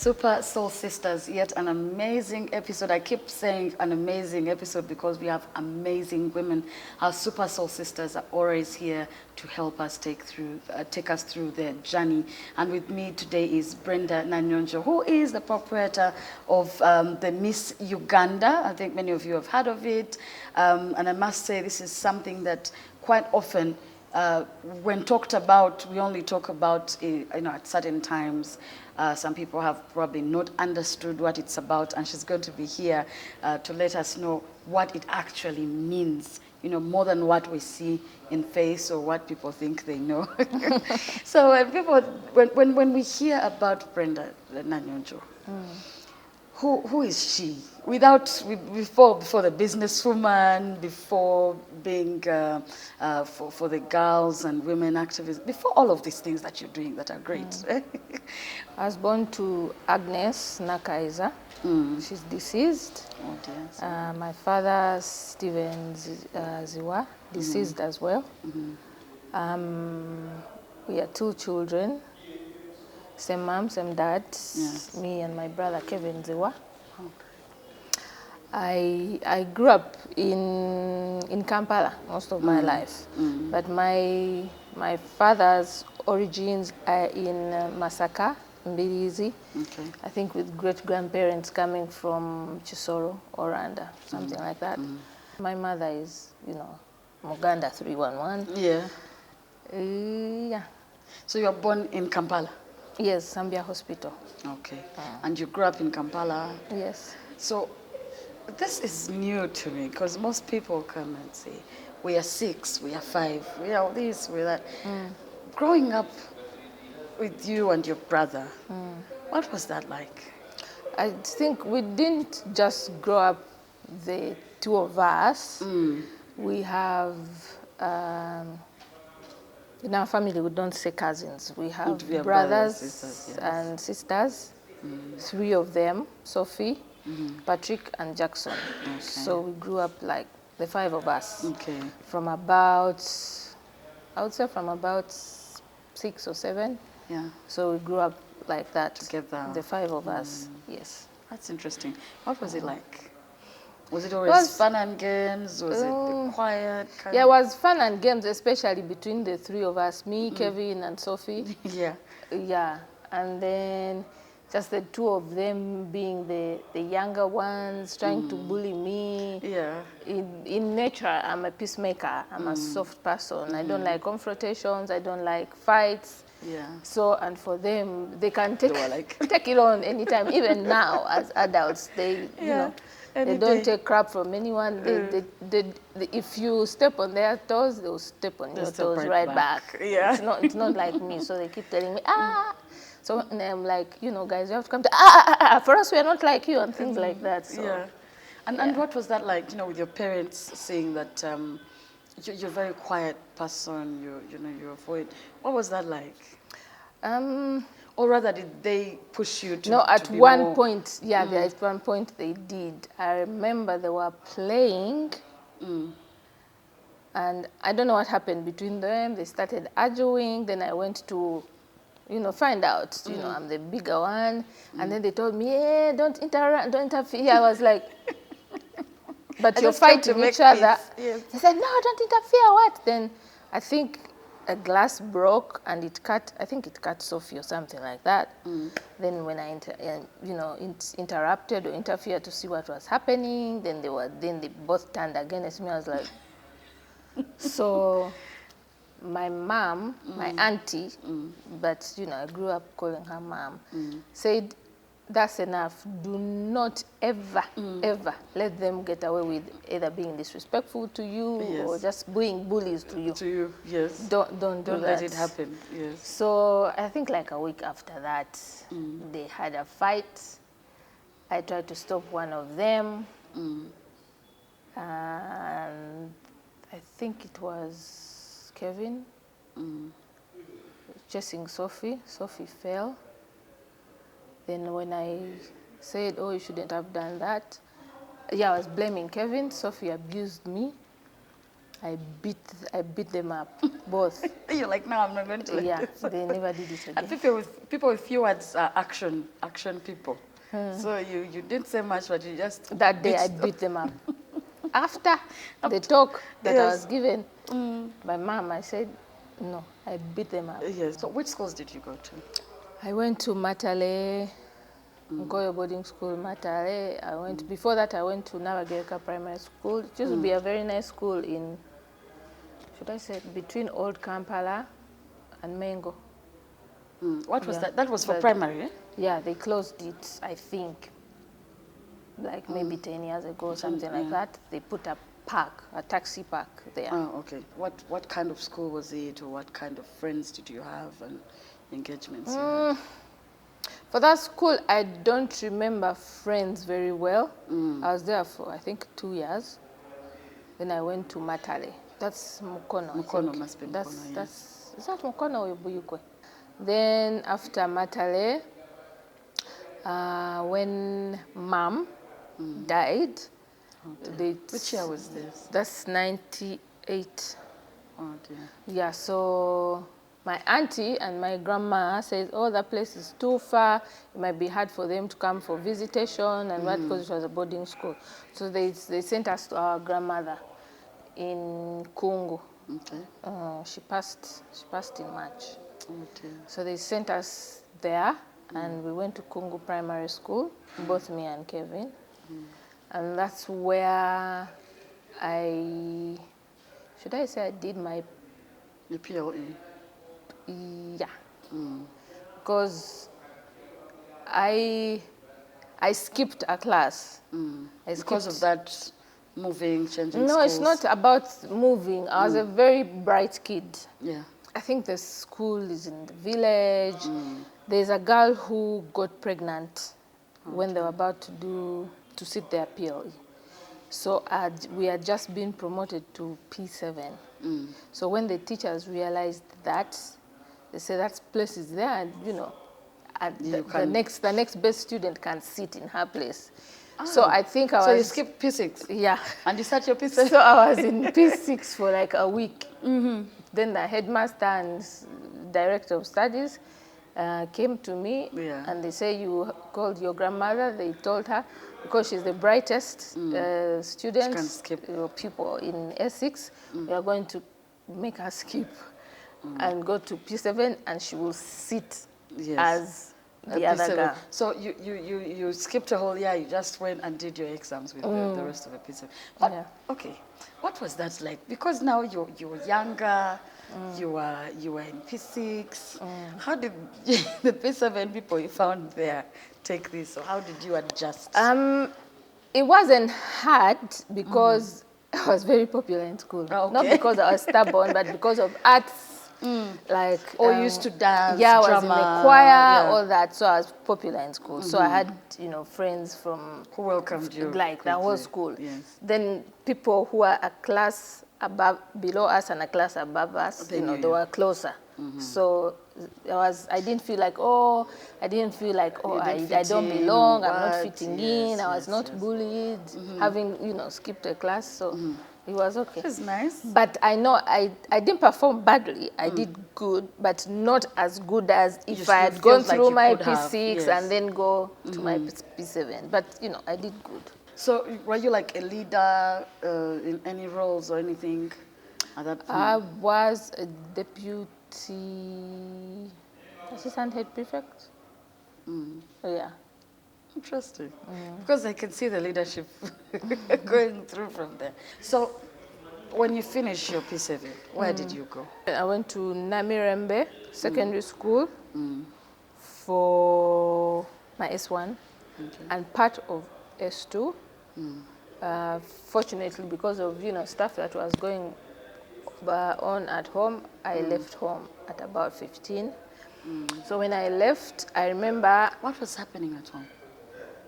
Super Soul Sisters, yet an amazing episode. I keep saying an amazing episode because we have amazing women. Our Super Soul Sisters are always here to help us take us through their journey. And with me today is Brenda Nanyonjo, who is the proprietor of the Miss Uganda. I think many of you have heard of it. And I must say this is something that quite often when talked about, we only talk about, at certain times. Some people have probably not understood what it's about, and she's going to be here to let us know what it actually means, more than what we see in face or what people think they know. So when we hear about Brenda Nanyonjo, who is she? Before the businesswoman, before being for the girls and women activists, before all of these things that you're doing that are great. I was born to Agnes Nakaiza. She's deceased. Oh, dear. My father, Stephen Ziwa, deceased as well. We are two children. Same mom, same dad, Yes. me and my brother Kevin Ziwa. Okay. I grew up in Kampala most of my life, but my father's origins are in Masaka, Mbirizi. Okay. I think with great-grandparents coming from Chisoro or Rwanda, something like that. My mother is, Uganda 311. Yeah. Yeah. So you were born in Kampala? Yes, Zambia Hospital. Okay. And you grew up in Kampala? Yes. So this is new to me because most people come and say, we are 6, we are 5, we are this, we are that. Growing up with you and your brother, what was that like? I think we didn't just grow up, the two of us. We have, in our family, we don't say cousins. We have We have brothers sisters, yes. and sisters, 3 of them, Sophie, Patrick, and Jackson. Okay. So we grew up like the 5 of us. Okay. From about, I would say from about 6 or 7. Yeah. So we grew up like that. Together. The 5 of us, yes. That's interesting. What was it like? Was it always fun and games? Was it quiet? Yeah, it was fun and games, especially between the 3 of us, me, Kevin, and Sophie. Yeah. Yeah, and then just the 2 of them being the younger ones, trying to bully me. Yeah. In nature, I'm a peacemaker. I'm a soft person. I don't like confrontations. I don't like fights. Yeah. So, and for them, they can take, They were like- take it on anytime. Even now, as adults, they, they don't take crap from anyone. If you step on their toes, they'll step on your step toes right right back. back. Yeah. It's not like me. So they keep telling me, So and I'm like, guys, you have to come to, for us, we are not like you, and things like that. So. Yeah. And what was that like, with your parents seeing that you're a very quiet person, you avoid, what was that like? Or rather, did they push you to? No, at to be one more... point, at one point they did. I remember they were playing, and I don't know what happened between them. They started arguing. Then I went to, find out. I'm the bigger one, and then they told me, don't interfere. I was like, but you're fighting each other. Yes. They said, no, don't interfere. What? Then I think a glass broke and it cut. I think it cut Sophie or something like that. Then when I interrupted or interfered to see what was happening, then they both turned against me. I was like, so my mom, my auntie, but I grew up calling her mom, said, that's enough. Do not ever, ever let them get away with either being disrespectful to you or just being bullies to you. To you, yes. Don't do that. Don't let it happen, yes. So I think like a week after that, they had a fight. I tried to stop one of them. And I think it was Kevin chasing Sophie. Sophie fell. Then when I said, you shouldn't have done that, I was blaming Kevin. Sophie abused me. I beat them up, both. You're like, no, I'm not going to. Yeah, they never did it again. And people with few words are action people. So you didn't say much, but you just That day I beat them up. After the talk that I was given by mom, I said, no, I beat them up. Yes. So which schools did you go to? I went to Matale, Ngoyo boarding school, Matale. Before that I went to Nabageka Primary School. It used to be a very nice school in, should I say, between Old Kampala and Mengo. What was that? That was for primary, eh? Yeah, they closed it, I think, like maybe 10 years ago, something like that. They put a taxi park there. Oh, okay. What kind of school was it, or what kind of friends did you have and engagements you had? For that school, I don't remember friends very well. I was there for, I think, 2 years. Then I went to Matale. That's Mukono. Mukono must be Mukono, Is that Mukono or Buyukwe? Then after Matale, when mom died, Which year was this? That's 98. Oh dear. Yeah, so my auntie and my grandma said, oh, that place is too far. It might be hard for them to come for visitation and what, because it was a boarding school. So they sent us to our grandmother in Kungu. Okay. She passed in March. Oh dear. So they sent us there, and we went to Kungu Primary School, both me and Kevin. And that's where should I say I did my... The PLE? Yeah. Because I skipped a class. Because of that moving, changing No, schools? it's not about moving. I was a very bright kid. Yeah. I think the school is in the village. There's a girl who got pregnant when they were about to sit their PLE. So we had just been promoted to P7. So when the teachers realized that, they said that place is there, and the next best student can sit in her place. So I think I was... So you skipped P6? Yeah. And you sat your P7? So I was in P6 for like a week. Then the headmaster and director of studies came to me, and they say, you called your grandmother. They told her, because she's the brightest student, people in S6, we are going to make her skip and go to P7, and she will sit as the other girl. So you skipped a whole year. You just went and did your exams with the rest of the P7. Okay, what was that like? Because now you were younger. You were in P6. How did the P7 people you found there take this? So how did you adjust? It wasn't hard because I was very popular in school. Okay. Not because I was stubborn, but because of arts. Like, you used to dance, yeah, I was drama, in the choir, all that. So I was popular in school. So I had, friends from... Who welcomed you? Like the whole school. Yes. Then people who are a class below us and a class above us, they were closer. So I didn't feel like, I don't belong, I'm not fitting in, I was not bullied, having, skipped a class, so it was okay. It was nice. But I know I didn't perform badly, I did good, but not as good as if I had gone through my P6 and then go to my P7, but I did good. So were you like a leader in any roles or anything at that point? I was a deputy assistant head prefect. Yeah. Interesting. Because I can see the leadership going through from there. So when you finished your P7, where did you go? I went to Namirembe Secondary School for my S1 and part of S2. Fortunately, because of stuff that was going on at home, I left home at about 15. So when I left, I remember... What was happening at home?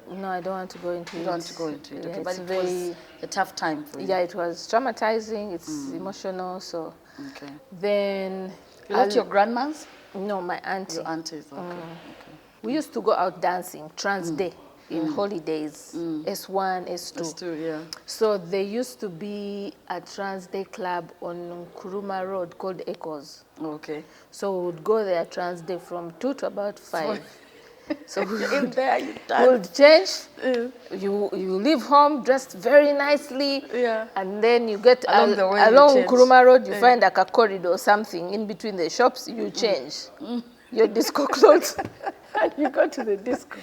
No, I don't want to go into it. You don't want to go into it, okay. Yeah, but it was a tough time for you. Yeah, it was traumatizing, it's emotional, so... Okay. Then... You left your grandma's? No, my auntie. Your aunties, okay. We used to go out dancing, Trans Day. in holidays, S1, S2. S2, yeah. So there used to be a trans day club on Nkuruma Road called Echoes. Okay. So we would go there trans day from 2 to about 5. So we You're in there, you would change. You leave home dressed very nicely, Yeah. and then you get Along the way you along change. Nkuruma Road. You find like a corridor or something in between the shops. You change your disco clothes, and you go to the disco.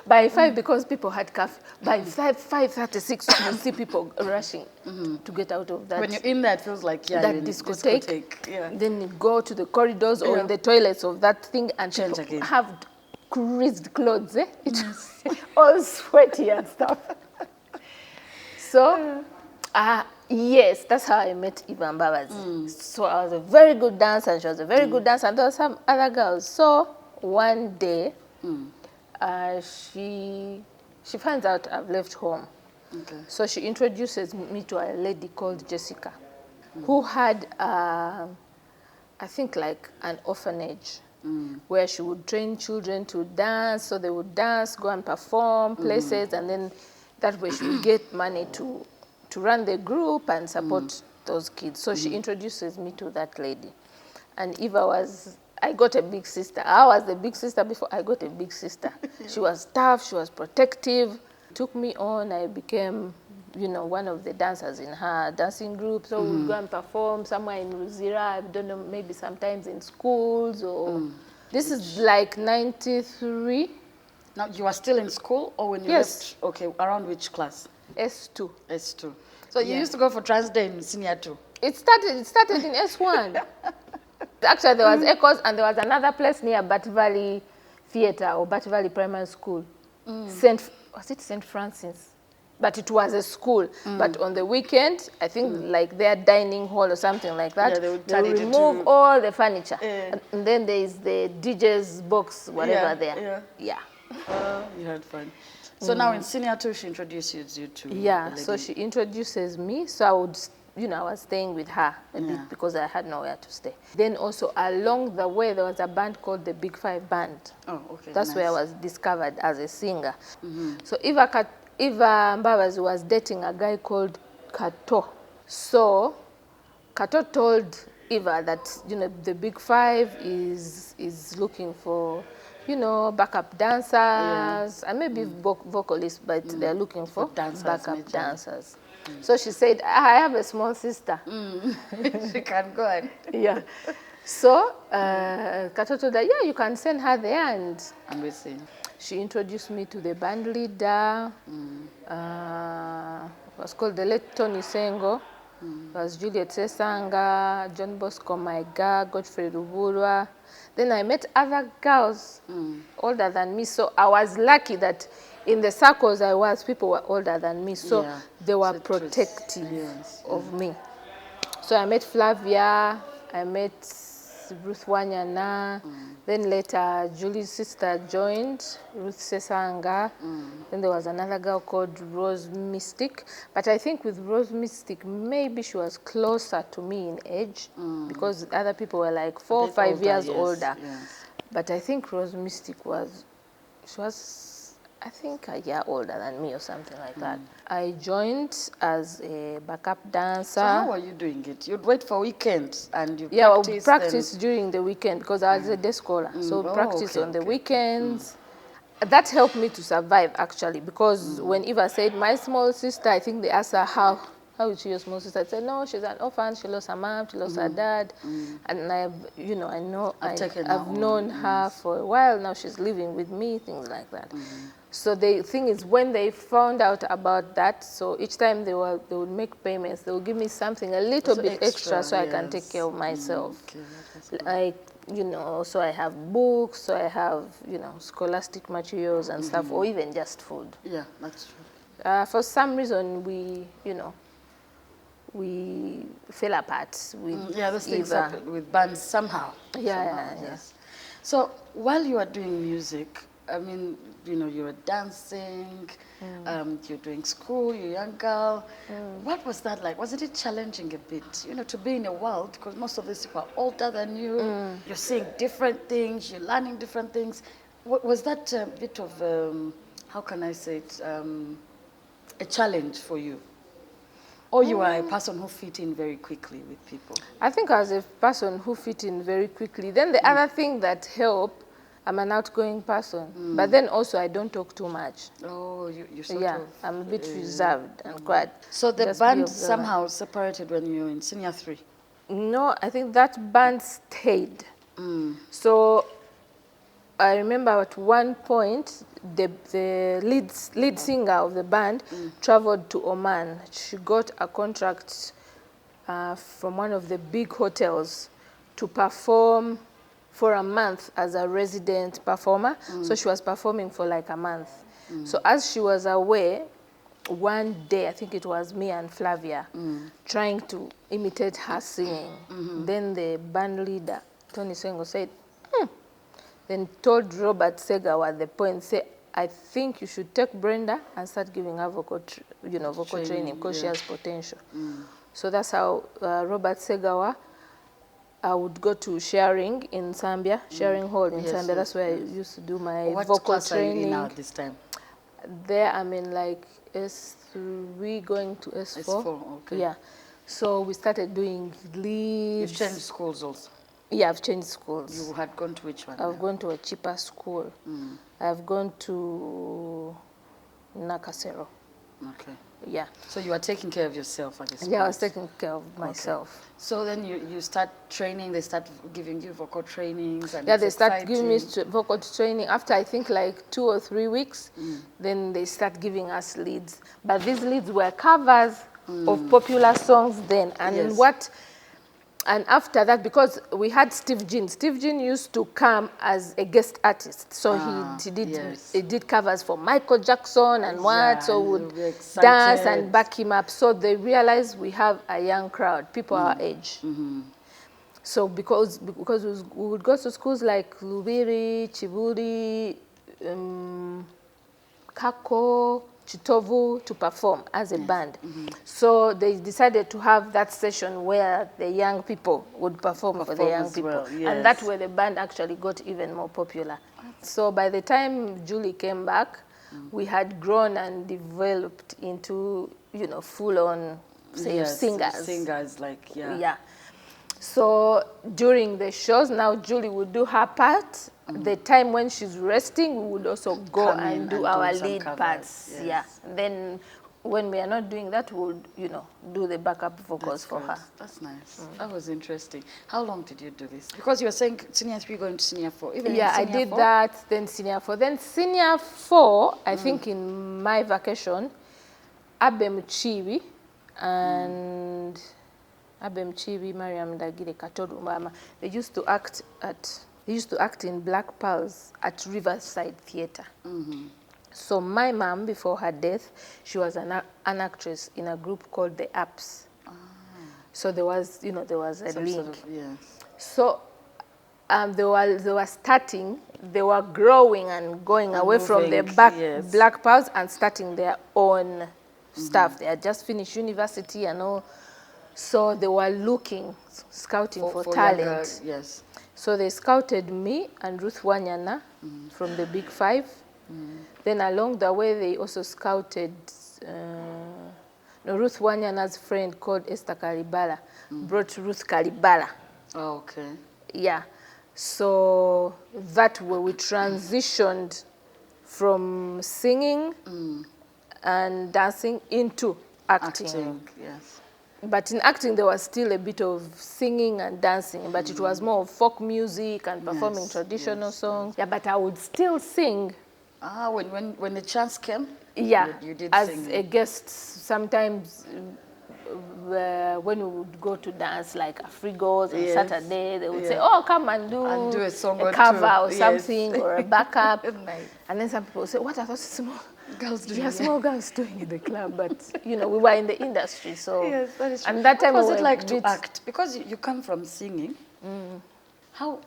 By 5, because people had curfew, by 5:36, you see people rushing to get out of that. When you're in there, it feels like, yeah, that you're in discotheque. Yeah. Then you go to the corridors or Yeah. in the toilets of that thing, and Change people again. have creased clothes, all sweaty and stuff. So, yes, that's how I met Eva Mbabazi. So I was a very good dancer, and she was a very good dancer, and there were some other girls. So one day, she finds out I've left home. Okay. So she introduces me to a lady called Jessica, who had, I think, like an orphanage where she would train children to dance. So they would dance, go and perform places, and then that way she would get money to run the group and support those kids. So she introduces me to that lady. And Eva was, I got a big sister. I was the big sister before I got a big sister. She was tough, she was protective, took me on. I became, one of the dancers in her dancing group. So we'd go and perform somewhere in Ruzira, I don't know, maybe sometimes in schools or... This is like 93. Now, you are still in school, or when you Yes. left? Okay, around which class? S2. S2. So you used to go for trans day in senior 2? It started in S1. Actually, there was Echoes, and there was another place near Bat Valley Theatre or Bat Valley Primary School. Was it St. Francis? But it was a school. But on the weekend, I think like their dining hall or something like that, Yeah, they would they turn will it remove into... all the furniture. Yeah. And then there is the DJ's box, whatever Yeah, there. yeah. Yeah. You had fun. So now in senior 2, she introduces you to Yeah, the so lady. she introduces me. So I would, I was staying with her a bit because I had nowhere to stay. Then also along the way, there was a band called the Big Five Band. Oh, okay. That's nice. where I was discovered as a singer. So Eva Mbabazi was dating a guy called Kato. So Kato told Eva that, the Big Five is looking for, backup dancers and maybe vocalists, but they're looking for dancers, backup majorly. dancers. So she said, I have a small sister. She can go and... Yeah. So Kato told her, yeah, you can send her there. And we see. she introduced me to the band leader. It was called the late Tony Sengo. It was Juliet Sesanga, John Bosco Maiga, Godfrey Rubulwa. Then I met other girls older than me. So I was lucky that in the circles I was, people were older than me. So they were protective of me. So I met Flavia, I met Ruth Wanyana, then later Julie's sister joined, Ruth Sesanga. Then there was another girl called Rose Mystic. But I think with Rose Mystic, maybe she was closer to me in age because other people were like 4 or 5 years older. Yes. But I think Rose Mystic she was, I think, a year older than me or something like that. I joined as a backup dancer. So how were you doing it? You'd wait for weekends and you Yeah, practice? well, practice during the weekend because I was a day scholar. So practice on the okay. weekends. That helped me to survive, actually, because when Eva said, my small sister, I think they asked her, how is she your small sister? I said, no, she's an orphan. She lost her mom. She lost her dad. And I've known her for a while now. She's living with me, things like that. So the thing is, when they found out about that, so each time they would make payments, they would give me something a little bit extra so I can take care of myself. Like, so I have books, so I have, scholastic materials and stuff, or even just food. Yeah, that's true. For some reason, we fell apart with those things Eva. happen with bands somehow. Yes. So while you are doing music, I mean, you were dancing, you're doing school, you're a young girl. What was that like? Wasn't it challenging a bit, to be in a world, because most of these people are older than you, you're seeing different things, you're learning different things. Was that a bit of how can I say it, a challenge for you? Or you are a person who fit in very quickly with people? I think as a person who fit in very quickly. Then the other thing that helped, I'm an outgoing person, but then also I don't talk too much. Oh, you sort Yeah, of... I'm a bit reserved and quiet. So the Just be band observant. somehow separated when you were in senior 3? No, I think that band stayed. So I remember at one point, the lead singer of the band traveled to Oman. She got a contract from one of the big hotels to perform for a month as a resident performer. So she was performing for like a month. So as she was away, one day, I think it was me and Flavia, trying to imitate her singing. Then the band leader, Tony Sengo, said, then told Robert Segawa at the point, say, I think you should take Brenda and start giving her vocal training because she has potential. So that's how Robert Segawa would go to Sharing in Zambia, Sharing Hall in Zambia. That's where I used to do my vocal class training. are you in now this time? There I'm in like S3 going to S4. S4, okay. Yeah. So we started doing leads. You've changed schools also? Yeah, I've changed schools. You had gone to which one? I've gone to a cheaper school. I've gone to Nakasero. Okay. Yeah. So you are taking care of yourself, I guess. Yeah, I was taking care of myself. So then you start training, they start giving you vocal trainings. And Yeah, it's they start exciting. giving me vocal training. After I think like 2 or 3 weeks, then they start giving us leads. But these leads were covers of popular songs then. And and after that, because we had Steve Jean used to come as a guest artist. So he did covers for Michael Jackson and so would dance and back him up. So they realized we have a young crowd, people our age. So because we would go to schools like Lubiri, Chiburi, Kako, Chitovu to perform as a band. So they decided to have that session where the young people would perform for the young people. Well, And that's where the band actually got even more popular. So by the time Julie came back, we had grown and developed into, full-on, singers. Singers, Yeah. So during the shows, now Julie would do her part. The time when she's resting, we would also go and do our lead parts. Yeah. Then when we are not doing that, we would, do the backup vocals for her. That's nice. That was interesting. How long did you do this? Because you were saying senior 3 going to senior 4. Even Yeah, I did that, then senior 4. Then senior 4, I think in my vacation, Abe Mchibi and Abe Mchibi, Mariam Dagire, Katodu Mama, they used to act in Black Pearls at Riverside Theatre. So my mom, before her death, she was an actress in a group called the Apps. So there was a link. Sort of, So they were growing and going away from the Black Pearls and starting their own stuff. They had just finished university and all. So they were scouting for talent. Younger, So they scouted me and Ruth Wanyana from the Big Five. Then along the way, they also scouted Ruth Wanyana's friend called Esther Kalibala, brought Ruth Kalibala. Oh, okay. Yeah. So that way we transitioned from singing and dancing into acting. Yes. But in acting, there was still a bit of singing and dancing, but it was more of folk music and performing traditional songs. Yeah, but I would still sing. When the chance came? Yeah, you did as sing. a guest, sometimes when we would go to dance, like Afrigos on Saturday, they would say, oh, come and do a song or cover or two. something, or a backup. Nice. And then some people would say, what are those small girls doing? Yeah, small girls doing in the club, but we were in the industry, so. Yes, that is true. And that time what was it like to act? Because you come from singing. How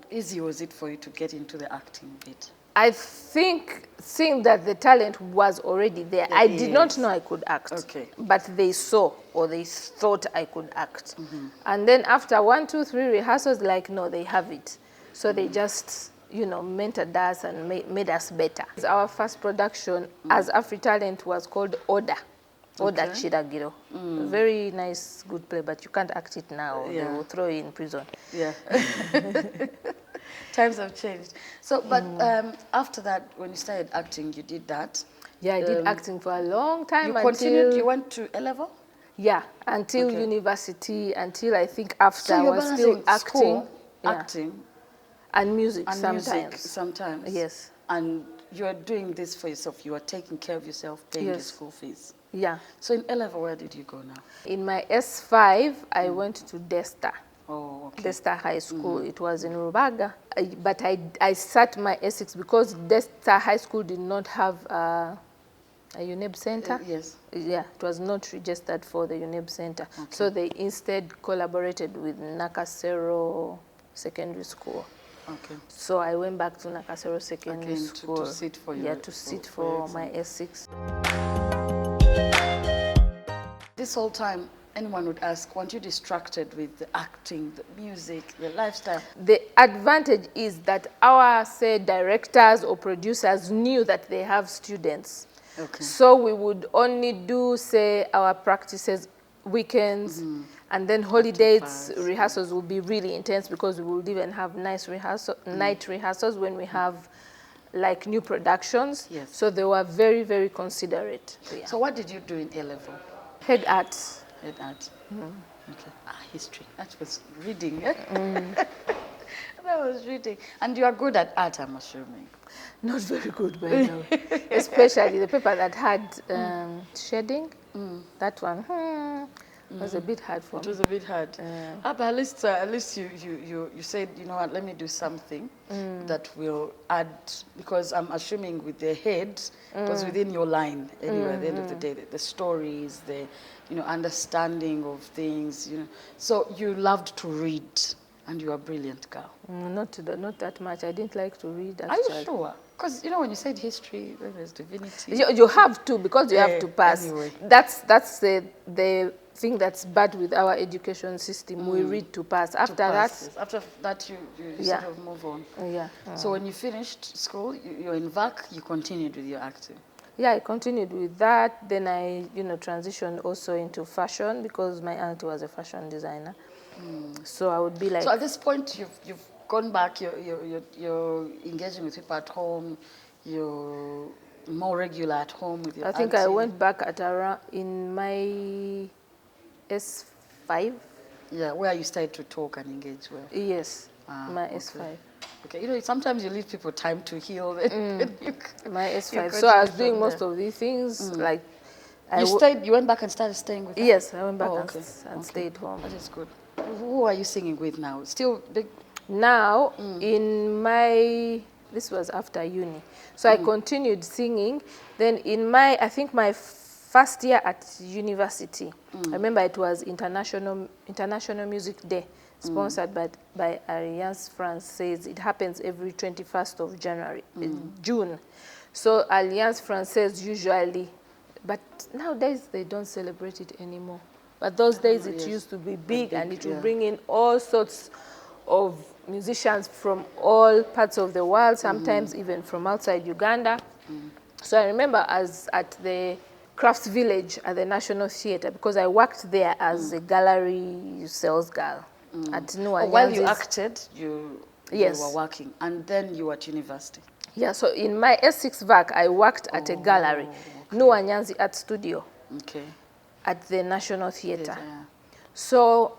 easy was it for you to get into the acting bit? I think seeing that the talent was already there, I did not know I could act. Okay. But they saw or they thought I could act. And then after 1, 2, 3 rehearsals, like, no, they have it. So they just, you know, mentored us and made us better. Our first production as AfriTalent was called Oda. Oda Chiragiro. Very nice, good play, but you can't act it now. They will throw you in prison. Yeah. Times have changed. So, but after that, when you started acting, you did that. Yeah, I did acting for a long time. You continued, you went to A level? Yeah, until university, until I think after So I you're was still balancing acting. school, acting, And music and sometimes. music sometimes. Yes. And you are doing this for yourself. You are taking care of yourself, paying your school fees. Yeah. So in A level, where did you go now? In my S5, I went to Desta. Oh, okay. Desta High School. It was in Rubaga. But I sat my S6 because Desta High School did not have a UNEB center. Yes. Yeah, it was not registered for the UNEB center. Okay. So they instead collaborated with Nakasero Secondary School. Okay. So I went back to Nakasero Secondary School. To sit for your, yeah, to sit for my S6. This whole time, anyone would ask, weren't you distracted with the acting, the music, the lifestyle? The advantage is that our, say, directors or producers knew that they have students. Okay. So we would only do, say, our practices weekends, and then holidays rehearsals will be really intense because we will even have nice night rehearsals when we have like new productions. Yes. So they were very, very considerate. Yeah. So what did you do in A level? Head arts. Head art. Okay. History. That was reading. That was reading. And you are good at art, I'm assuming. Not very good, by the way. Especially the paper that had shading. That one was a bit hard for me. It was a bit hard. But at least you said, you know what, let me do something that will add, because I'm assuming with the head, it was within your line anyway, at the end of the day, the stories, the understanding of things, So you loved to read, and you are a brilliant girl. Not that much. I didn't like to read, actually. Are you sure? Because, when you said history, then there's divinity. You have to, because you have to pass. Anyway. That's the thing that's bad with our education system. We read to pass. After that, you sort of move on. Yeah. So when you finished school, you're in VAC, you continued with your acting. Yeah, I continued with that. Then I, transitioned also into fashion because my aunt was a fashion designer. So I would be like. So at this point, you've gone back. You're engaging with people at home. You're more regular at home with your. I think auntie. I went back at around in my S5. Yeah, where you started to talk and engage well. Yes, my S5. Okay, sometimes you leave people time to heal. My S5. So I was doing most of these things like. You went back and started staying with her? Yes, I went back and stayed home. That is good. Who are you singing with now? Still big? Now, this was after uni. So I continued singing. Then I think my first year at university, I remember it was International Music Day, sponsored by Alliance Française. It happens every 21st of January, June. So Alliance Française usually, but nowadays they don't celebrate it anymore. But those days it used to be big, and it would bring in all sorts of musicians from all parts of the world, sometimes even from outside Uganda. So I remember at the Crafts Village at the National Theatre, because I worked there as a gallery sales girl at NNYONJO. While you acted, you were working, and then you were at university. Yeah, so in my S6 VAC, I worked at a gallery, NNYONJO Art Studio, at the National Theatre. So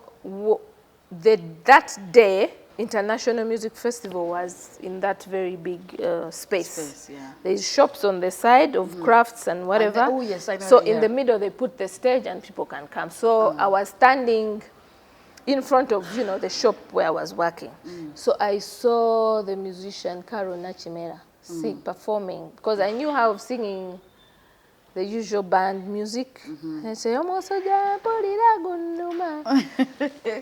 that day, International Music Festival was in that very big space. There's shops on the side of crafts and whatever. And I know. So in the middle, they put the stage and people can come. So I was standing in front of, the shop where I was working. So I saw the musician Carol Nachimera performing, because I knew how singing the usual band music. And I say,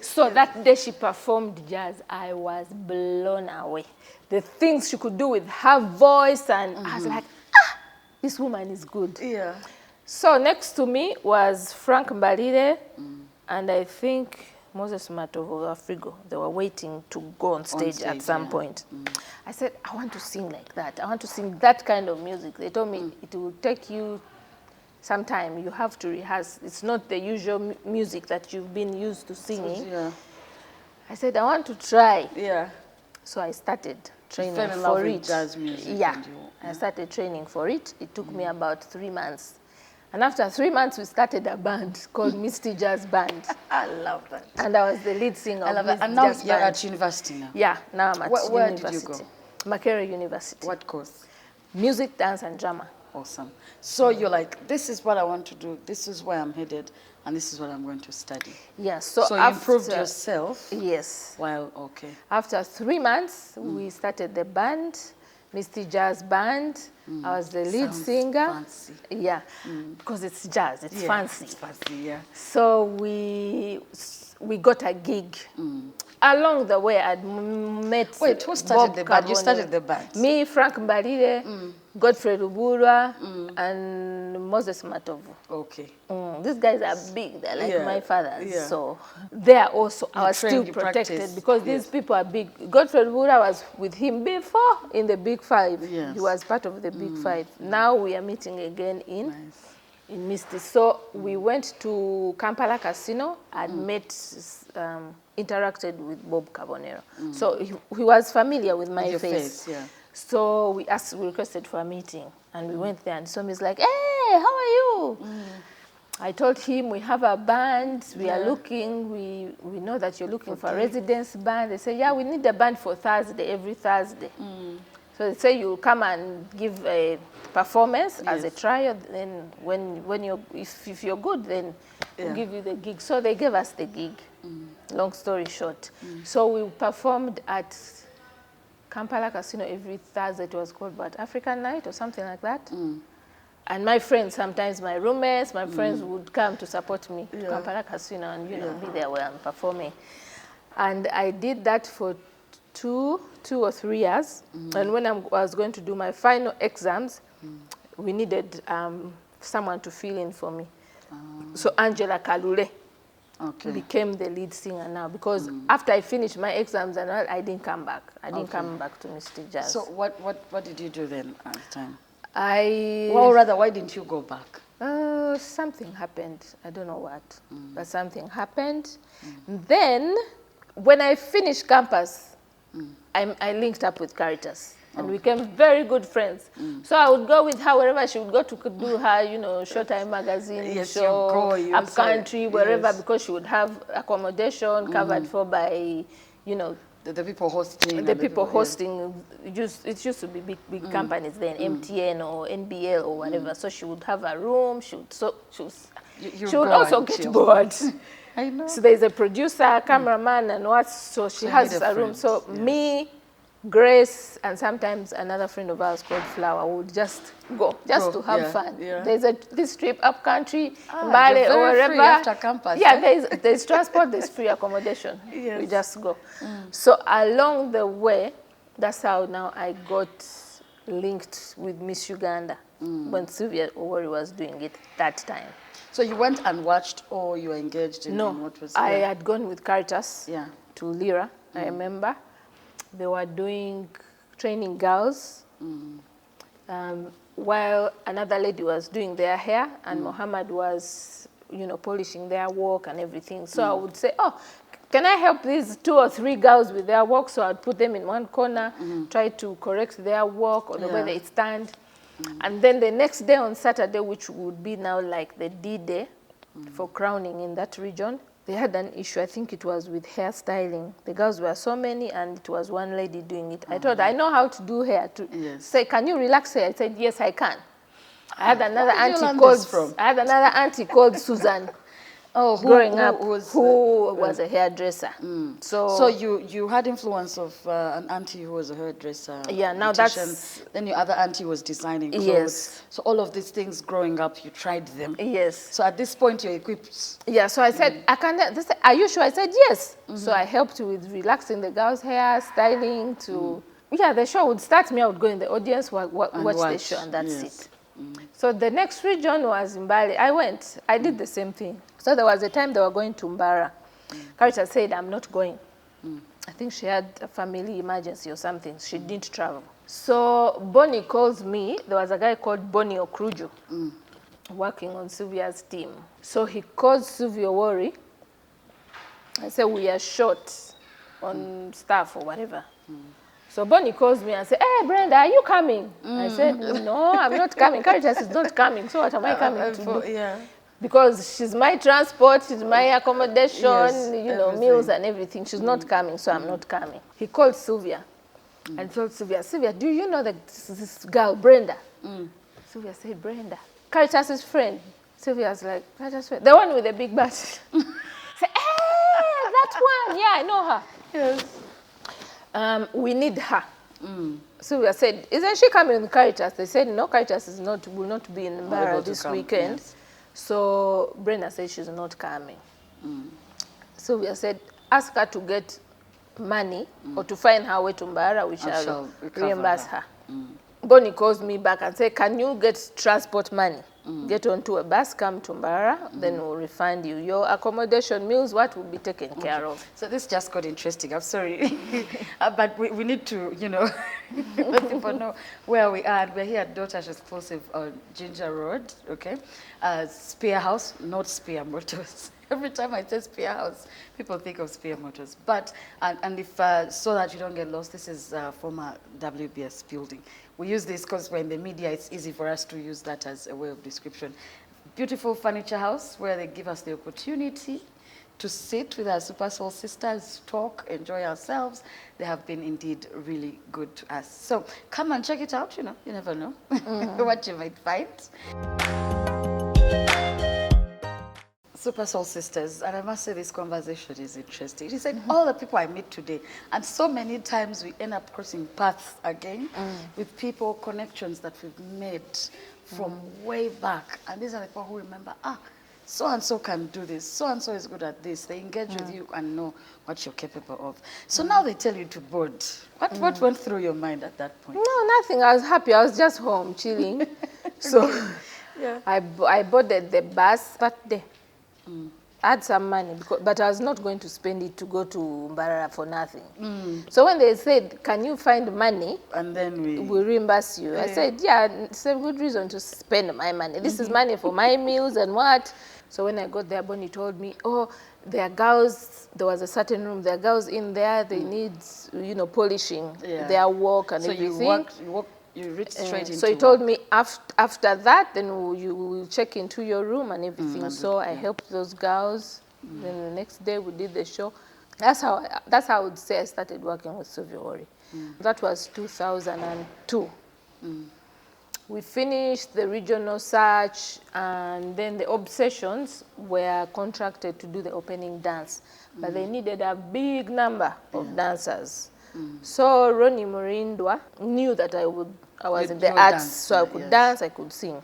so that day she performed jazz. I was blown away. The things she could do with her voice, and I was like, this woman is good. Yeah. So next to me was Frank Mbalile, and I think Moses Matovo of Afrigo. They were waiting to go on stage at some point. I said, I want to sing like that. I want to sing that kind of music. They told me it will take you some time. You have to rehearse. It's not the usual music that you've been used to singing. I said, I want to try. So I started training fell in love for with it. jazz music. I started training for it. It took me about 3 months. And after 3 months, we started a band called Misty Jazz Band. I love that. And I was the lead singer of Misty And now Jazz you're Band. at university now? Yeah, now I'm at university. Where did you go? Makerere University. What course? Music, dance, and drama. Awesome. So you're like, this is what I want to do, this is where I'm headed, and this is what I'm going to study. Yeah, so you improved yourself? Yes. Well, okay. After 3 months, we started the band, Misty Jazz Band. I was the lead singer. Fancy. Yeah, because it's jazz, it's fancy. It's fancy, yeah. So we got a gig. Along the way, I'd met Wait, who started the band? You started the band? Me, Frank Mbalile, Godfrey Rubura, and Moses Matovu. Okay. These guys are big. They're like my fathers. Yeah. So they are also, I was still protected because these people are big. Godfrey Rubura was with him before in the Big Five. Yes. He was part of the Big Five. Now we are meeting again in Misty. So we went to Kampala Casino and met, interacted with Bob Cabonero. So he was familiar with my face. So we requested for a meeting, and we went there, and Somi's like, hey, how are you? I told him we have a band, we are looking, we know that you're looking for a residence band. They say, yeah, we need a band for Thursday, every Thursday. So they say you'll come and give a performance as a trial, then if you're good, then we'll give you the gig. So they gave us the gig, long story short. So we performed at Kampala Casino every Thursday. It was called African Night or something like that. And my friends, sometimes my roommates, my friends would come to support me to Kampala Casino and be there where I'm performing. And I did that for two or 3 years. And when I was going to do my final exams, we needed someone to fill in for me. So Angela Kalule became the lead singer now, because after I finished my exams and all, I didn't come back. I didn't come back to Misty Jazz. So what did you do then at the time? Well, rather, why didn't you go back? Something happened. I don't know what, but something happened. Then, when I finished campus, I linked up with Caritas. And we became very good friends. So I would go with her wherever she would go to do her, Showtime magazine show, upcountry, wherever, because she would have accommodation covered for by, the people hosting. The people hosting. It used to be big companies then, MTN or NBL or whatever. So she would have a room. She would also get bored. I know. So there's a producer, cameraman, and what. So she has a room. So me, Grace, and sometimes another friend of ours called Flower would just go to have fun. There's this trip up country, Mbale or wherever. Free after campus. Yeah, there's transport, there's free accommodation. We just go. So along the way, that's how now I got linked with Miss Uganda when Sylvia Owori was doing it that time. So you went and watched, or you were engaged in what was? I had gone with Caritas to Lira, I remember. They were training girls, while another lady was doing their hair, and Mohammed was, polishing their work and everything. So I would say, oh, can I help these 2 or 3 girls with their work? So I'd put them in one corner, try to correct their work or the way they stand. And then the next day on Saturday, which would be now like the D-Day for crowning in that region, they had an issue. I think it was with hairstyling. The girls were so many, and it was one lady doing it. I told her, I know how to do hair. Say, can you relax hair? I said, yes, I can. I had another auntie called Susan. Growing up, who was a hairdresser. So you had influence of an auntie who was a hairdresser. Yeah, now that's... Then your other auntie was designing clothes. Yes. So all of these things growing up, you tried them. Yes. So at this point, you're equipped. Yeah, so I said, they said, are you sure? I said, yes. So I helped with relaxing the girls' hair, styling to... Yeah, the show would start, me, I would go in the audience, watch the show, and that's it. So the next region was Mbale. I went. I did the same thing. So there was a time they were going to Mbara. Caritas said, I'm not going. I think she had a family emergency or something. She didn't travel. So Bonnie calls me. There was a guy called Bonnie Okruju working on Sylvia's team. So he calls Sylvia Worry. I said, we are short on staff or whatever. So Bonnie calls me and says, hey, Brenda, are you coming? I said, no, I'm not coming. Caritas is not coming. So what am I coming to do? Yeah. Because she's my transport, she's my accommodation, Yes, you know, everything. meals and everything. She's not coming, so I'm not coming. He called Sylvia and told Sylvia, Sylvia, do you know that this girl, Brenda? Sylvia said, Brenda. Caritas' friend. Sylvia's like, Caritas' friend. The one with the big butt. Say, hey, that one. Yeah, I know her. Yes. We need her. Sylvia said, isn't she coming with Caritas? They said, no, Caritas will not be in Mbara this weekend. Yes. So Brenda said she's not coming. Sylvia said, ask her to get money or to find her way to Mbara, which I will reimburse her. Bonnie calls me back and said, can you get transport money? Get onto a bus, come to Mbara, then we'll refund you. Your accommodation, meals, what will be taken care of. So this just got interesting. I'm sorry. But we need to, you know, let people know where we are. We're here at Daughter Explosive on Ginger Road, okay? Spear House, not Spear Motors. Every time I say Spear House, people think of Spear Motors. But, and if, so that you don't get lost, this is former WBS building. We use this because we're in the media, it's easy for us to use that as a way of description. Beautiful furniture house where they give us the opportunity to sit with our Super Soul sisters, talk, enjoy ourselves. They have been indeed really good to us. So come and check it out, you know, you never know what you might find. Super Soul Sisters, and I must say this conversation is interesting. She said, all the people I meet today, and so many times we end up crossing paths again with people, connections that we've made from way back. And these are the people who remember, so-and-so can do this, so-and-so is good at this. They engage with you and know what you're capable of. So now they tell you to board. What went through your mind at that point? No, nothing. I was happy. I was just home chilling. So Yeah. I boarded the bus that day. I had some money, but I was not going to spend it to go to Mbara for nothing. So when they said, can you find money? And then we reimburse you. I said, yeah, it's a good reason to spend my money. This is money for my meals and what. So when I got there, Bonnie told me, oh, there are girls, there was a certain room, there are girls in there, they need, you know, polishing their work and everything. So you reached straight into So he told me after that, then you will check into your room and everything. So I helped those girls. Then the next day we did the show. That's how I would say I started working with Sylvia Worry. That was 2002. We finished the regional search, and then the Obsessions were contracted to do the opening dance. But they needed a big number of dancers. So Ronnie Murindwa knew that I was in the arts, so I could dance, I could sing.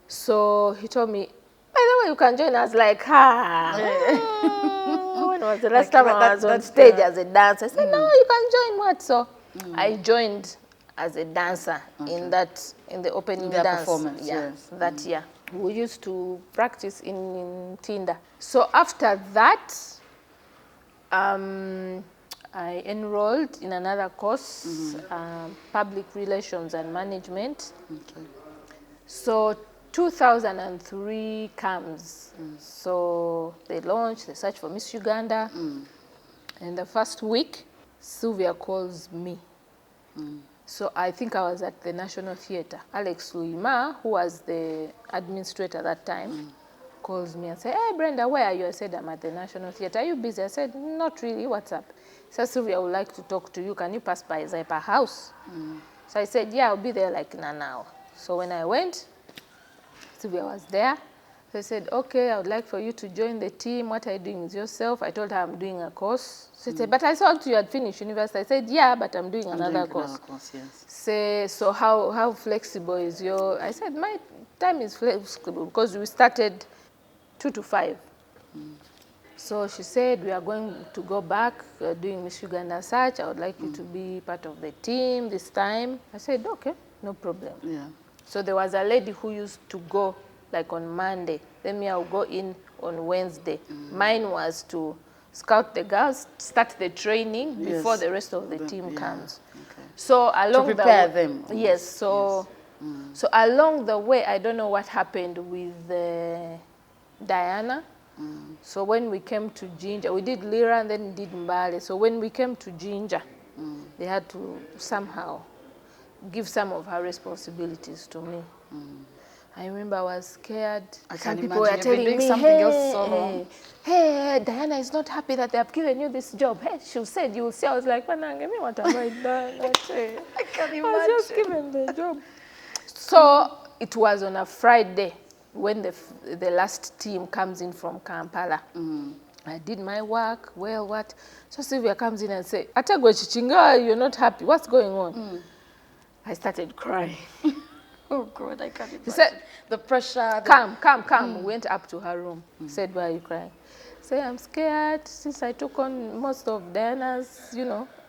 So he told me, by the way, you can join us. Like, when was the last time I was on stage as a dancer? I said, no, you can join what? So I joined as a dancer in the opening dance performance, that year. We used to practice in Tinda. So after that, I enrolled in another course, public relations and management. So 2003 comes. So they launched the search for Miss Uganda. And the first week, Sylvia calls me. So I think I was at the National Theatre. Alex Luima, who was the administrator at that time, calls me and said, hey, Brenda, where are you? I said, I'm at the National Theatre. Are you busy? I said, not really. What's up? He said, Sylvia, I would like to talk to you. Can you pass by Zaipa house? So I said, yeah, I'll be there like in an hour. So when I went, Sylvia was there. So I said, okay, I would like for you to join the team. What are you doing with yourself? I told her I'm doing a course. She said, but I thought you had finished university. I said, yeah, but I'm doing another course. Say, so how flexible is your... I said, my time is flexible because we started 2 to 5. So she said, we are going to go back doing Miss Uganda search. I would like you to be part of the team this time. I said, okay, no problem. So there was a lady who used to go like on Monday. Then me, I'll go in on Wednesday. Mine was to scout the girls, start the training before the rest of the team comes. Okay. So along to prepare the them. yes, so so along the way, I don't know what happened with Diana. So when we came to Jinja, we did Lira and then did Mbale. So when we came to Jinja, they had to somehow give some of her responsibilities to me. I remember I was scared. Some people were telling me, hey, Diana is not happy that they have given you this job. Hey, she said, you will see. I was like, Manang, me what have I done? I can't imagine. I was just given the job. So it was on a Friday when the last team comes in from Kampala. I did my work, well, what? So Sylvia comes in and says, Atagwe Chichinga, you're not happy. What's going on? I started crying. Oh God, I can't imagine. She said, the pressure. Come. We went up to her room. Said, why are you crying? Say, I'm scared since I took on most of Diana's,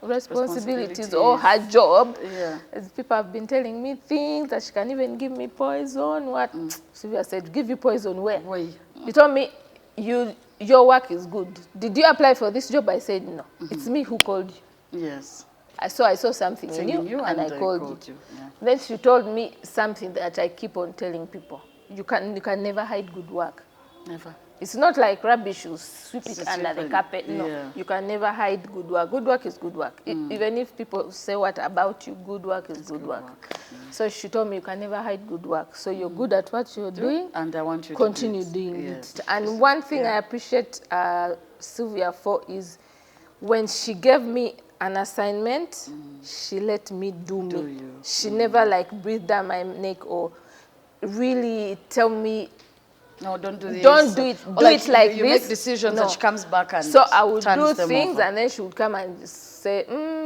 responsibilities or her job. Yeah. As people have been telling me things that she can even give me poison. What? Sylvia said, give you poison where? Why? You told me your work is good. Did you apply for this job? I said no. It's me who called you. Yes. I saw something in you and I called you. Yeah. Then she told me something that I keep on telling people. You can never hide good work. Never. It's not like rubbish, you sweep it under the carpet. No, you can never hide good work. Good work is good work. Even if people say what about you, good work is good work. So she told me you can never hide good work. So you're good at what you're doing, and I want you continue to doing it. And one thing I appreciate Sylvia for is when she gave me an assignment, she let me do me. She never like breathed down my neck or really tell me, no, don't do this. Don't do it. Do it like you this. You make decisions and she comes back and so I would do things over. And then she would come and say,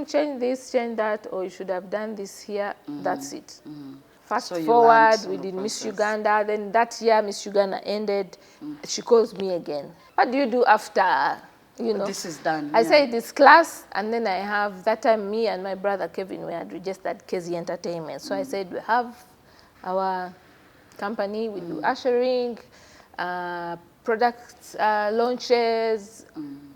change this, change that, or you should have done this here. That's it. Fast forward, we did Miss Uganda. Then that year, Miss Uganda ended. She calls me again. What do you do after, This is done. I say this class, and then I have, that time me and my brother Kevin, we had registered KZ Entertainment. So I said, we have our company, we do ushering, product launches,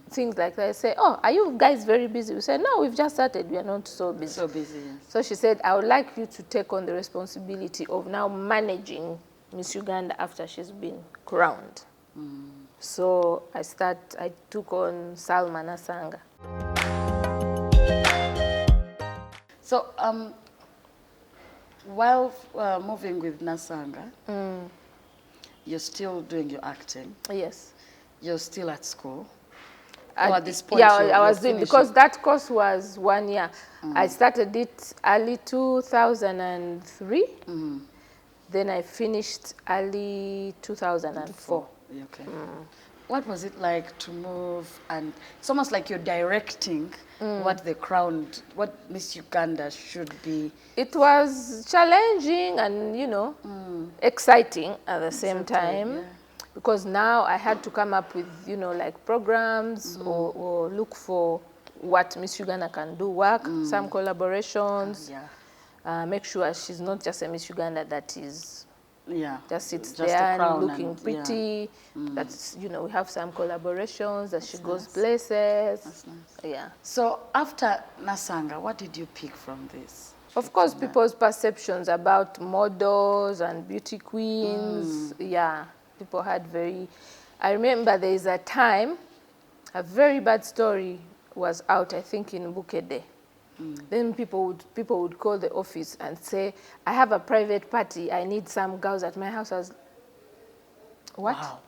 things like that. I say, oh, are you guys very busy? We said, no, we've just started. We are not so busy. So busy, yes. So she said, I would like you to take on the responsibility of now managing Miss Uganda after she's been crowned. So I took on Salma Nasanga. So while moving with Nasanga, you're still doing your acting. Yes. You're still at school. At this point, yeah, I was doing, because that course was 1 year. I started it early 2003. Then I finished early 2004. Okay. What was it like to move? And it's almost like you're directing what Miss Uganda should be. It was challenging and, exciting at the same time. Because now I had to come up with, like programs or look for what Miss Uganda can do, some collaborations, make sure she's not just a Miss Uganda that is just sits just there and looking pretty. That's, we have some collaborations that she goes places. That's nice. Yeah. So after Nasanga, what did you pick from this? Of course, people's perceptions about models and beauty queens. Yeah, people had I remember there is a time, a very bad story was out, I think in Bukede. Then people would call the office and say, I have a private party, I need some girls at my house. I was, what? Wow.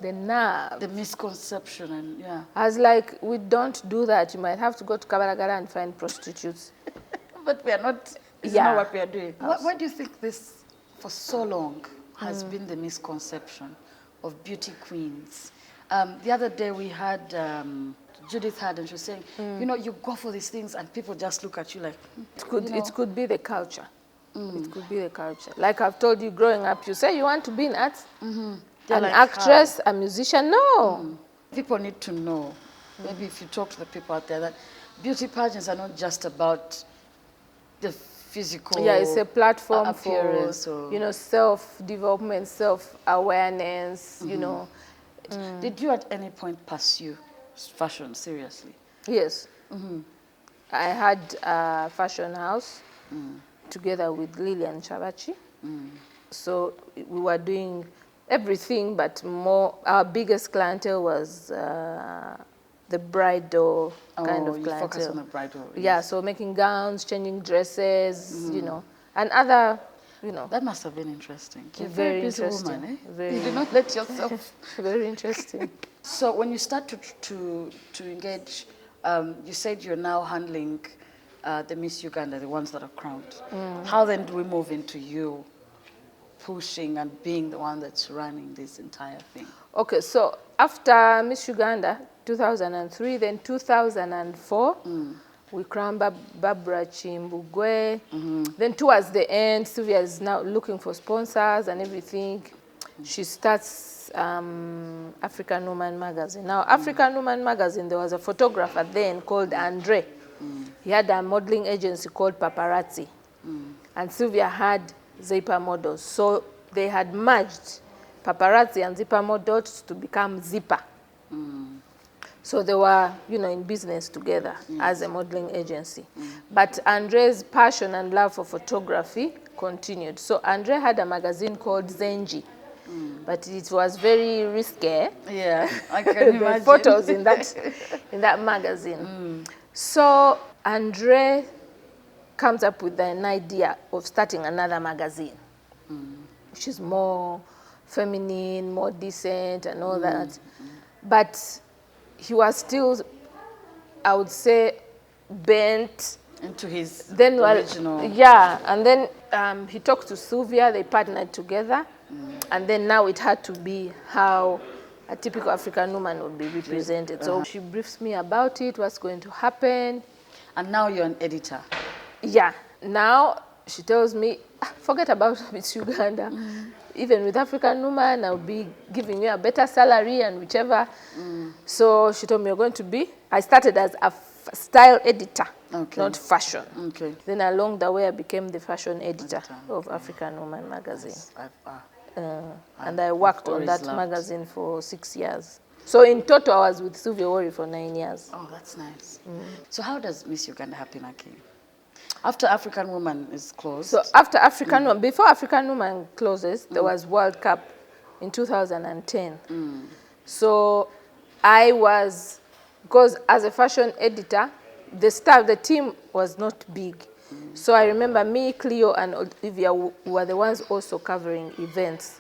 The nerve. The misconception, and I was like, we don't do that. You might have to go to Kabalagala and find prostitutes. But we are not, it's not what we are doing. Why do you think this, for so long, has been the misconception of beauty queens? The other day we had, Judith had, and she was saying, you go for these things and people just look at you like, It could be the culture. It could be the culture. Like I've told you, growing up, you say you want to be an an like actress, a musician. No. People need to know, maybe if you talk to the people out there, that beauty pageants are not just about the physical. Yeah, it's a platform for self-development, self-awareness, Did you at any point pursue fashion seriously? Yes. I had a fashion house together with Lilian Chabachi. So we were doing everything, but more, our biggest clientele was the bridal kind of you clientele. focus on the bridal. Yeah, Yes. so making gowns, changing dresses, you know, and other, you know. That must have been interesting. You're a Very very busy interesting. woman, eh? Very- You do not let yourself. Very interesting. So when you start to engage, you said you're now handling the Miss Uganda, the ones that are crowned. How then do we move into you pushing and being the one that's running this entire thing? Okay, so after Miss Uganda, 2003, then 2004, we crowned Barbara Chimbugwe. Then towards the end, Sylvia is now looking for sponsors and everything. She starts African Woman magazine. Now, African Woman magazine, there was a photographer then called Andre. He had a modeling agency called Paparazzi. And Sylvia had Zipper Models. So they had merged Paparazzi and Zipper Models to become Zipper. So they were, you know, in business together as a modeling agency. But Andre's passion and love for photography continued. So Andre had a magazine called Zenji. But it was very risque. Yeah, I can The imagine. photos in that magazine. So Andre comes up with an idea of starting another magazine, which is more feminine, more decent and all that. But he was still, I would say, bent Into his then original. Yeah, and then he talked to Sylvia, they partnered together, and then now it had to be how a typical African woman would be represented. So she briefs me about it, what's going to happen. And now you're an editor. Yeah, now she tells me, forget about Miss Uganda. Even with African woman, I'll be giving you a better salary and whichever. So she told me, you're going to be, I started as a style editor, not fashion. Okay. Then along the way, I became the fashion editor of African Woman magazine. And I worked on that magazine for 6 years. So in total, I was with Sylvia Worry for 9 years. Oh, that's nice. So how does Miss Uganda happen again? After African Woman is closed? So after African Woman, before African Woman closes, there was World Cup in 2010. So I was, because as a fashion editor, the team was not big. So I remember me, Cleo, and Olivia were the ones also covering events.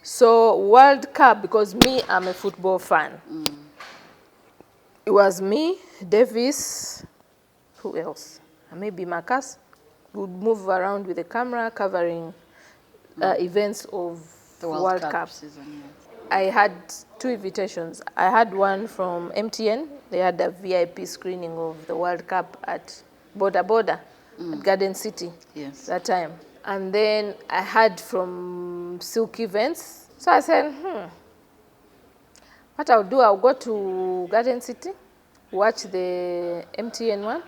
So World Cup, because me, I'm a football fan. It was me, Davis, who else? Maybe Marcus would move around with the camera covering events of the World Cup. Season, I had 2 invitations. I had one from MTN. They had a VIP screening of the World Cup at Boda Boda, at Garden City that time. And then I had from Silk Events. So I said, what I'll do, I'll go to Garden City, watch the MTN one.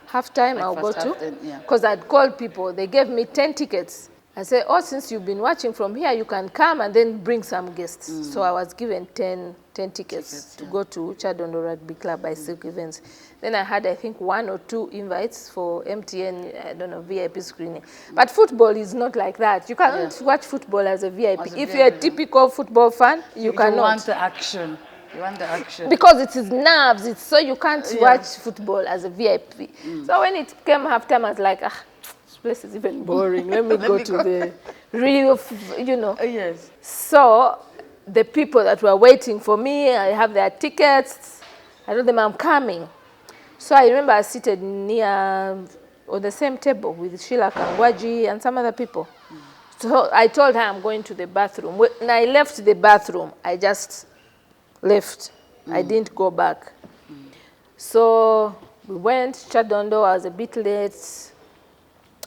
Halftime, Like I'll go first to. half, then, yeah. Because I'd called people. They gave me 10 tickets. I said, oh, since you've been watching from here, you can come and then bring some guests. So I was given 10 tickets to go to Chadondo Rugby Club by Silk Events. Then I had, I think, 1 or 2 invites for MTN, I don't know, VIP screening. But football is not like that. You can't watch football as a VIP. If you're a typical football fan, you cannot. You want the action. You want the action. Because it is nerves, so you can't watch football as a VIP. So when it came halftime, I was like, this place is even boring. Let me go to the real, you know. Yes. So the people that were waiting for me, I have their tickets. I told them I'm coming. So I remember I was seated near, on the same table with Sheila Kangwaji and some other people. So I told her I'm going to the bathroom. When I left the bathroom, I just left. I didn't go back. So we went, Chadondo, I was a bit late.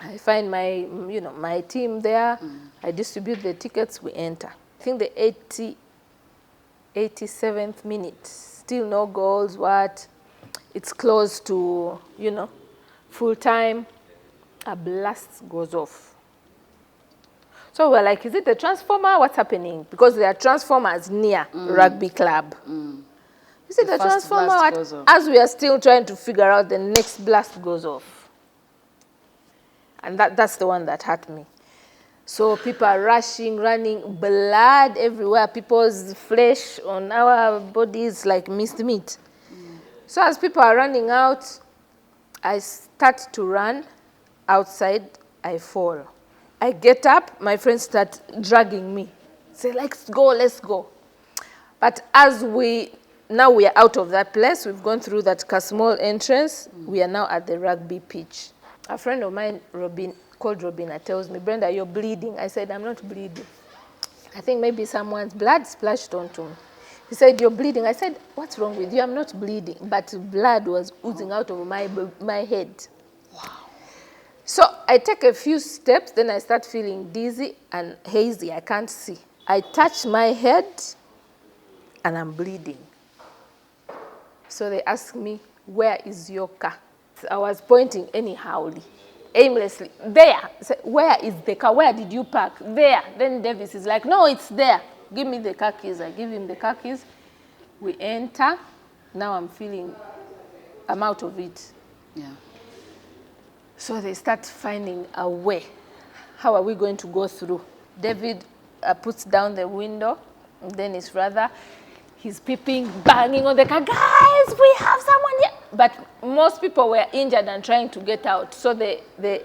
I find my team there. I distribute the tickets, we enter. I think the 87th minute, still no goals, what? It's close to, full time. A blast goes off. So we're like, is it the transformer? What's happening? Because there are transformers near rugby club. Is it the first transformer? blast goes off. As we are still trying to figure out, the next blast goes off. And that's the one that hurt me. So people are rushing, running, blood everywhere. People's flesh on our bodies like minced meat. So as people are running out, I start to run outside, I fall. I get up, my friends start dragging me. Say, let's go, let's go. But as now we are out of that place, we've gone through that small entrance, we are now at the rugby pitch. A friend of mine, called Robina, tells me, Brenda, you're bleeding. I said, I'm not bleeding. I think maybe someone's blood splashed onto me. He said, you're bleeding. I said, what's wrong with you? I'm not bleeding. But blood was oozing out of my head. Wow. So I take a few steps, then I start feeling dizzy and hazy. I can't see. I touch my head, and I'm bleeding. So they ask me, where is your car? I was pointing anyhowly, aimlessly. There. So, where is the car? Where did you park? There. Then Davis is like, no, it's there. Give me the car keys. I give him the car keys. We enter. Now I'm out of it. Yeah. So they start finding a way. How are we going to go through? David puts down the window. And then his brother, he's peeping, banging on the car. Guys, we have someone here. But most people were injured and trying to get out. So the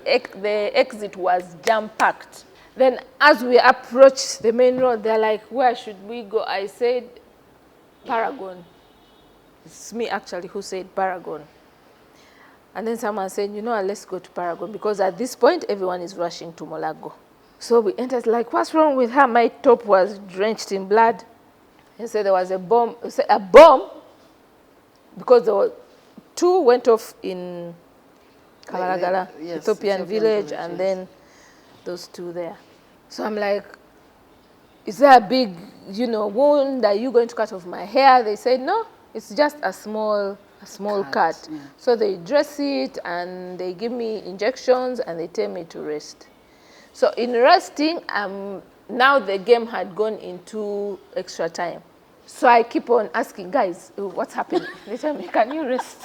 exit was jam-packed. Then as we approach the main road, they're like, where should we go? I said, Paragon. It's me actually who said Paragon. And then someone said, you know what, let's go to Paragon. Because at this point, everyone is rushing to Molago. So we entered, like, what's wrong with her? My top was drenched in blood. He said there was a bomb. Because there were 2 went off in Kabalagala, yes, Ethiopian village, and then those 2 there. So I'm like, is there a big, wound? Are you going to cut off my hair? They said, no, it's just a small cut. Yeah. So they dress it, and they give me injections, and they tell me to rest. So in resting, now the game had gone into extra time. So I keep on asking, guys, what's happening? They tell me, can you rest?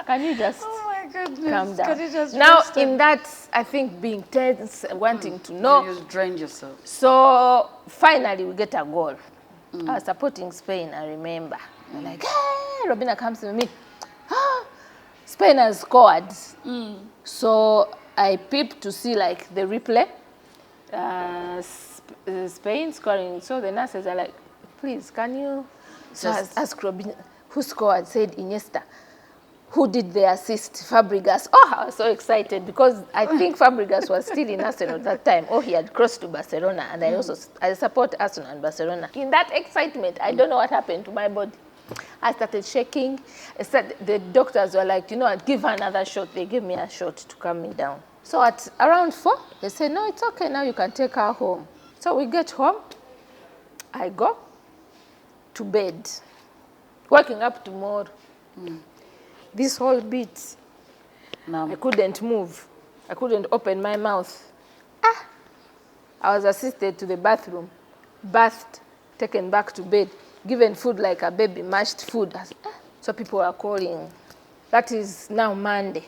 Can you just calm down? Can you just now, rest? in that, I think being tense, wanting to know. You just drained yourself. So finally, we get a goal. I was supporting Spain, I remember. Like, hey, Robina comes to me. Spain has scored. So I peeped to see like the replay. Spain scoring. So the nurses are like, please, can you ask Robina who scored? Said Iniesta. Who did the assist? Fabregas. Oh, I was so excited because I think Fabregas was still in Arsenal at that time. Oh, he had crossed to Barcelona, and I support Arsenal and Barcelona. In that excitement, I don't know what happened to my body. I started shaking. The doctors were like, give her another shot. They gave me a shot to calm me down. So at around 4, they said, no, it's okay now, you can take her home. So we get home. I go to bed. Waking up tomorrow. This whole bit, I couldn't move. I couldn't open my mouth. I was assisted to the bathroom, bathed, taken back to bed, given food like a baby, mashed food. So people are calling. That is now Monday.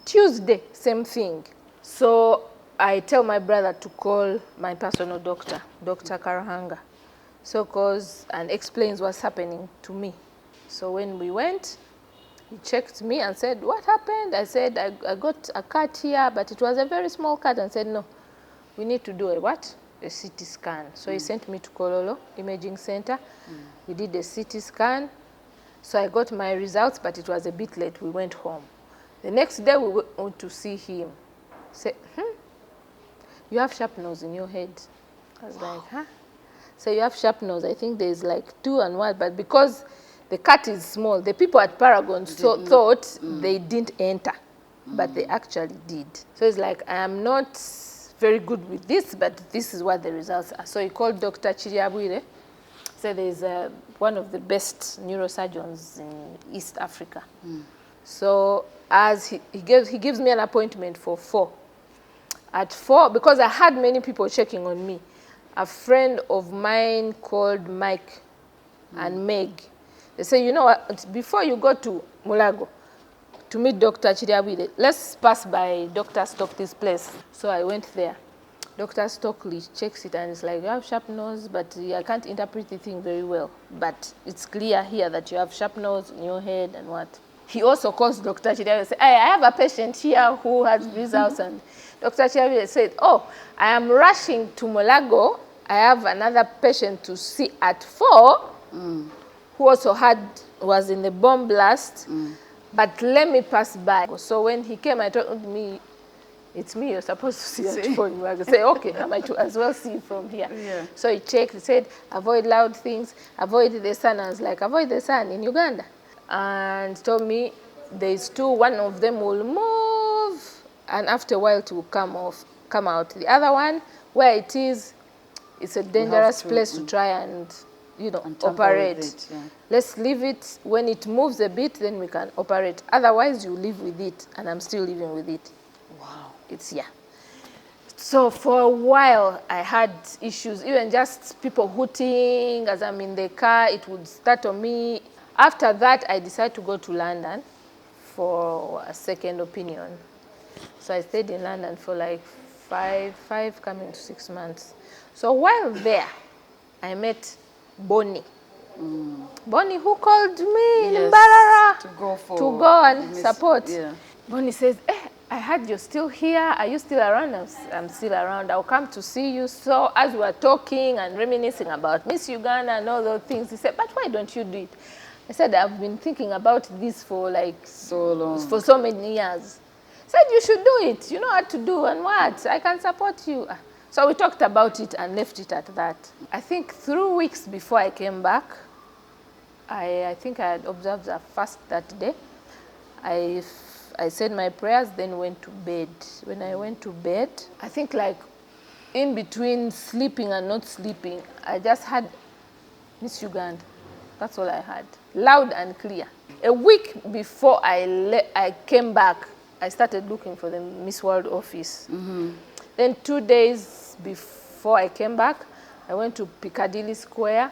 Tuesday, same thing. So I tell my brother to call my personal doctor, Dr. Karahanga, and explains what's happening to me. So when we went, he checked me and said, what happened? I said, I got a cut here, but it was a very small cut. And said, no, we need to do a what? A CT scan. So he sent me to Kololo Imaging Center. We did a CT scan. So I got my results, but it was a bit late. We went home. The next day, we went to see him. Say, you have sharpnels in your head. I was like, huh? So you have sharpnels. I think there's like 2 and 1, but because the cut is small, the people at Paragon thought they didn't enter, but they actually did. So it's like, I am not very good with this, but this is what the results are. So he called Dr. Chiriabwire. So there's one of the best neurosurgeons in East Africa. So as he gives me an appointment for 4. At 4, because I had many people checking on me. A friend of mine called Mike and Meg. They say, you know what, before you go to Mulago to meet Dr. Chiriabwile, let's pass by Dr. Stockley's place. So I went there. Dr. Stockley checks it and it's like, you have sharp nose, but I can't interpret the thing very well. But it's clear here that you have sharp nose in your head and what. He also calls Dr. Chiriabwile and says, hey, I have a patient here who has results. And Dr. Chiriabwile said, oh, I am rushing to Mulago. I have another patient to see at 4 who also was in the bomb blast, but let me pass by. So when he came, I told me, it's me you're supposed to see at 4. I say, okay, I might as well see from here. Yeah. So he checked, he said, avoid loud things, avoid the sun. I was like, avoid the sun in Uganda. And told me, there's 2, one of them will move, and after a while to come out. The other one, where it is, it's a dangerous place to try and, you know, operate. It, yeah. Let's leave it. When it moves a bit, then we can operate. Otherwise, you live with it, and I'm still living with it. Wow. It's, yeah. So for a while, I had issues, even just people hooting as I'm in the car, it would start on me. After that, I decided to go to London for a second opinion. So I stayed in London for like 5 coming to 6 months. So while there, I met Bonnie. Bonnie, who called me in Mbarara to go and support. Yeah. Bonnie says, I heard you're still here. Are you still around? I'm still around. I'll come to see you. So as we were talking and reminiscing about Miss Uganda and all those things, he said, but why don't you do it? I said, I've been thinking about this for like so long, for so many years. He said, you should do it. You know what to do and what. I can support you. So we talked about it and left it at that. I think 3 weeks before I came back, I think I had observed a fast that day. I said my prayers, then went to bed. When I went to bed, I think like in between sleeping and not sleeping, I just had Miss Uganda. That's all I had, loud and clear. A week before I came back, I started looking for the Miss World office. Then 2 days before I came back, I went to Piccadilly Square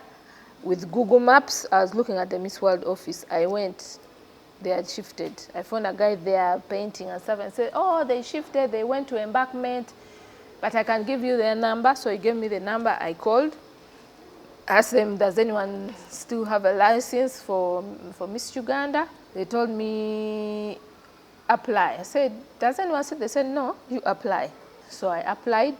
with Google Maps. I was looking at the Miss World office. I went, they had shifted. I found a guy there painting and stuff and said, oh, they shifted, they went to Embankment, but I can give you their number. So he gave me the number. I called, asked them, does anyone still have a license for Miss Uganda? They told me, apply. I said, does anyone see? They said, no, you apply. So I applied.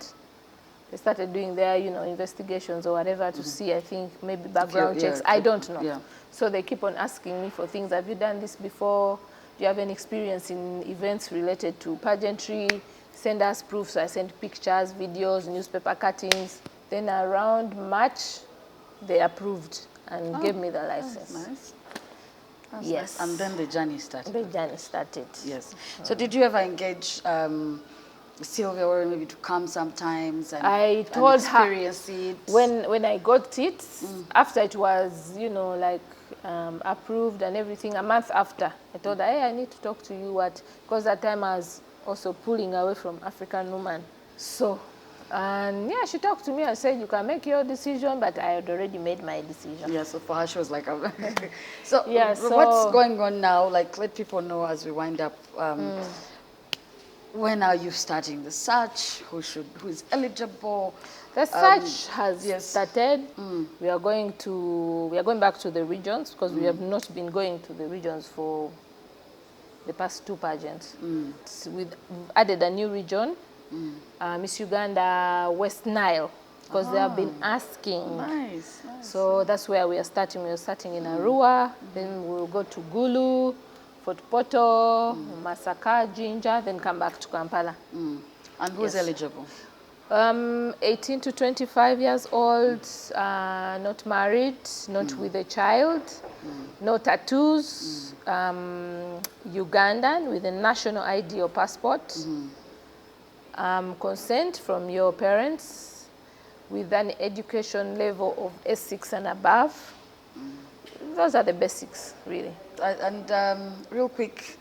They started doing their, you know, investigations or whatever to see, I think, maybe background checks. I don't know. Yeah. So they keep on asking me for things. Have you done this before? Do you have any experience in events related to pageantry? Send us proof. So I sent pictures, videos, newspaper cuttings. Then around March, they approved and gave me the license. That's nice. That's yes. Nice. And then the journey started. The journey started. Yes. So did you ever engage Sylvia or maybe to come sometimes and I told her it. When I got it, after it was, you know, like approved and everything, a month after, I told her, hey, I need to talk to you because that time I was also pulling away from African Woman. So, and yeah, she talked to me and said, you can make your decision, but I had already made my decision. Yeah, so for her, she was like, so, yeah, so what's going on now? Like, let people know as we wind up. When are you starting the search? Who is eligible? The search has started. We are going back to the regions because we have not been going to the regions for the past 2 pageants. We've added a new region, Miss Uganda West Nile, because they have been asking. Nice. So that's where we are starting. We are starting in Arua, then we'll go to Gulu, Fort Poto, Masaka, Jinja, then come back to Kampala. And who's eligible? 18 to 25 years old, not married, not with a child, no tattoos, Ugandan with a national ID or passport, consent from your parents with an education level of S6 and above. Those are the basics, really. And real quick,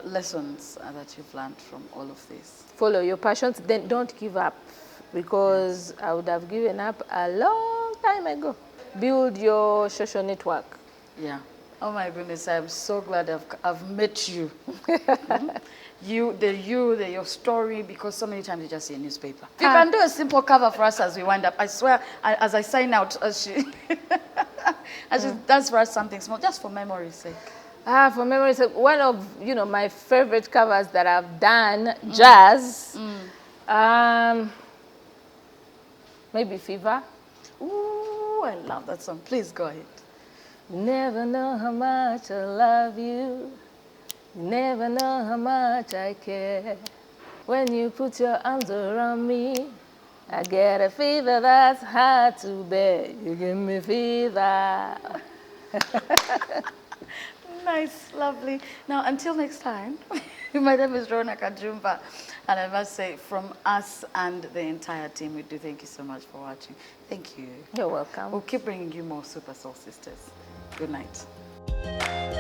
lessons that you've learned from all of this? Follow your passions, then don't give up, because I would have given up a long time ago. Build your social network. Yeah. Oh my goodness, I'm so glad I've met you. Mhm. Your story, because so many times you just see a newspaper. If you can do a simple cover for us as we wind up, I swear, as I sign out, as she does for us something small, just for memory's sake. For memories, one of my favorite covers that I've done, jazz. Maybe Fever. Ooh, I love that song. Please go ahead. You never know how much I love you. You never know how much I care. When you put your arms around me, I get a fever that's hard to bear. You give me fever. Nice, lovely. Now, until next time, my name is Rona Kajumba, and I must say, from us and the entire team, we do thank you so much for watching. Thank you. You're welcome. We'll keep bringing you more Super Soul Sisters. Good night.